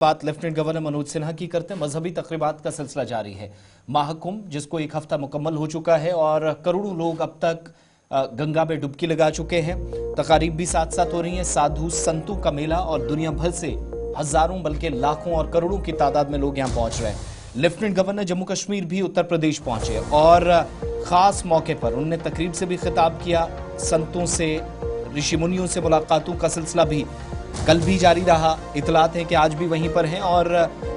बात lieutenant governor Manoj Sinha की करते हैं। मजहबी तकरीबात का सिलसिला जारी है। महाकुंभ जिसको एक हफ्ता मुकम्मल हो चुका है और करोड़ों लोग अब तक गंगा में डुबकी लगा चुके हैं। तकारीब भी साथ साथ हो रही हैं। साधु संतों का मेला और दुनिया भर से हजारों बल्कि लाखों और करोड़ों की तादाद में लोग यहां पहुंच रहे हैं। लेफ्टिनेंट गवर्नर जम्मू कश्मीर भी उत्तर प्रदेश पहुंचे और खास मौके पर उन्होंने तकरीब से भी खिताब किया। संतों से, ऋषि मुनियों से मुलाकातों का सिलसिला भी कल भी जारी रहा। इतलात है कि आज भी वहीं पर हैं और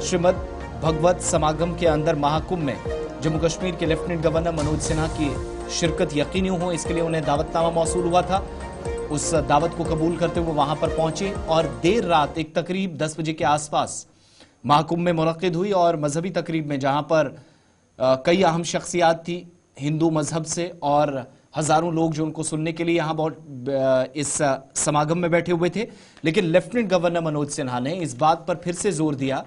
श्रीमद भगवत समागम के अंदर महाकुंभ में जम्मू कश्मीर के लेफ्टिनेंट गवर्नर मनोज सिन्हा की शिरकत यकीनी हो, इसके लिए उन्हें दावतनामा मौसूल हुआ था। उस दावत को कबूल करते हुए वहां पर पहुंचे और देर रात एक तकरीब 10 बजे के आसपास महाकुंभ में मुनक्किद हुई और मजहबी तकरीब में जहां पर कई अहम शख्सियात थी हिंदू मजहब से और हजारों लोग जो उनको सुनने के लिए यहां बहुत इस समागम में बैठे हुए थे। लेकिन लेफ्टिनेंट गवर्नर मनोज सिन्हा ने इस बात पर फिर से जोर दिया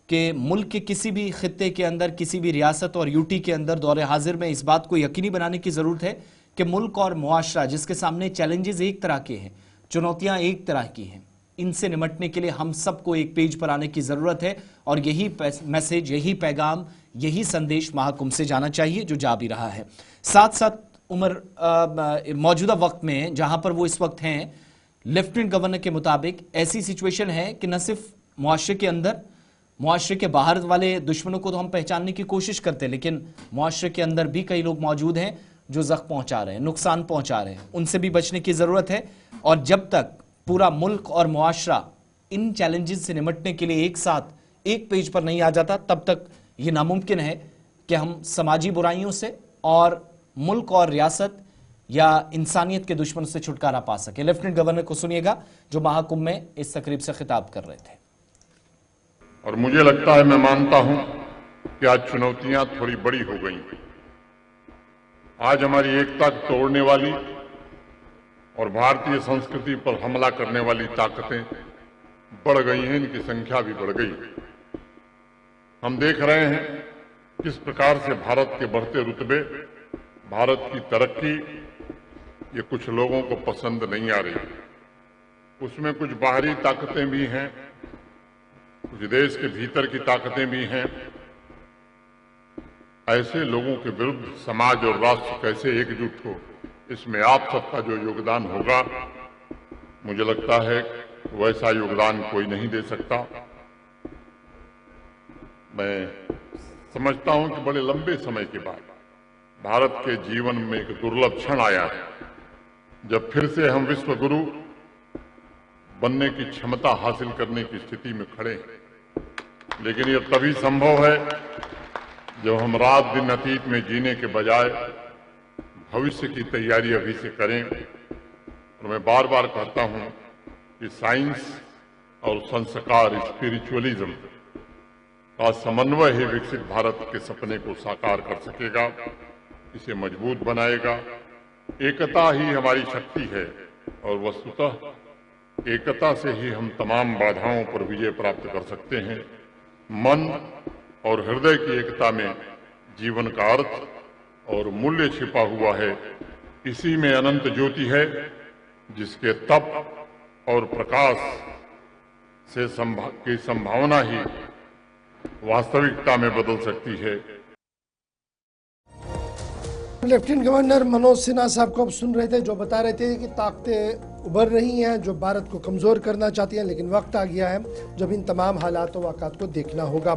कि मुल्क के किसी भी खित्ते के अंदर, किसी भी रियासत और यूटी के अंदर दौरे हाजिर में इस बात को यकीनी बनाने की जरूरत है कि मुल्क और मुआशरा जिसके सामने चैलेंजेस एक तरह के हैं, चुनौतियां एक तरह की हैं, इनसे निमटने के लिए हम सबको एक पेज पर आने की जरूरत है और यही मैसेज, यही पैगाम, यही संदेश महाकुंभ से जाना चाहिए जो जा भी रहा है। साथ साथ मौजूदा वक्त में जहां पर वो इस वक्त हैं, लेफ्टिनेंट गवर्नर के मुताबिक ऐसी सिचुएशन है कि न सिर्फ मुआशरे के अंदर, मुआशरे के बाहर वाले दुश्मनों को तो हम पहचानने की कोशिश करते हैं, लेकिन मुआशरे के अंदर भी कई लोग मौजूद हैं जो जख्म पहुंचा रहे हैं, नुकसान पहुंचा रहे हैं। उनसे भी बचने की जरूरत है और जब तक पूरा मुल्क और मुआशरा इन चैलेंजेस से निमटने के लिए एक साथ एक पेज पर नहीं आ जाता, तब तक यह नामुमकिन है कि हम समाजी बुराइयों से और मुल्क और रियासत या इंसानियत के दुश्मन से छुटकारा पा सके। लेफ्टिनेंट गवर्नर को सुनिएगा जो महाकुंभ में इस तकरीब से खिताब कर रहे थे। और मुझे लगता है, मैं मानता हूं कि आज चुनौतियां थोड़ी बड़ी हो गई। आज हमारी एकता तोड़ने वाली और भारतीय संस्कृति पर हमला करने वाली ताकतें बढ़ गई हैं, इनकी संख्या भी बढ़ गई। हम देख रहे हैं किस प्रकार से भारत के बढ़ते रुतबे, भारत की तरक्की, ये कुछ लोगों को पसंद नहीं आ रही। उसमें कुछ बाहरी ताकतें भी हैं, कुछ देश के भीतर की ताकतें भी हैं। ऐसे लोगों के विरुद्ध समाज और राष्ट्र कैसे एकजुट हो, इसमें आप सबका जो योगदान होगा, मुझे लगता है वैसा योगदान कोई नहीं दे सकता। मैं समझता हूं कि बड़े लंबे समय के बाद भारत के जीवन में एक दुर्लभ क्षण आया है जब फिर से हम विश्व गुरु बनने की क्षमता हासिल करने की स्थिति में खड़े हैं। लेकिन यह तभी संभव है जब हम रात दिन अतीत में जीने के बजाय भविष्य की तैयारी अभी से करें। और मैं बार बार कहता हूं कि साइंस और संस्कार, स्पिरिचुअलिज्म का समन्वय ही विकसित भारत के सपने को साकार कर सकेगा, इसे मजबूत बनाएगा। एकता ही हमारी शक्ति है और वस्तुतः एकता से ही हम तमाम बाधाओं पर विजय प्राप्त कर सकते हैं। मन और हृदय की एकता में जीवन का अर्थ और मूल्य छिपा हुआ है। इसी में अनंत ज्योति है जिसके तप और प्रकाश से की संभावना ही वास्तविकता में बदल सकती है। लेफ्टिनेंट गवर्नर मनोज सिन्हा साहब को आप सुन रहे थे, जो बता रहे थे कि ताकतें उभर रही हैं जो भारत को कमज़ोर करना चाहती हैं, लेकिन वक्त आ गया है जब इन तमाम हालात व वाक़ात को देखना होगा।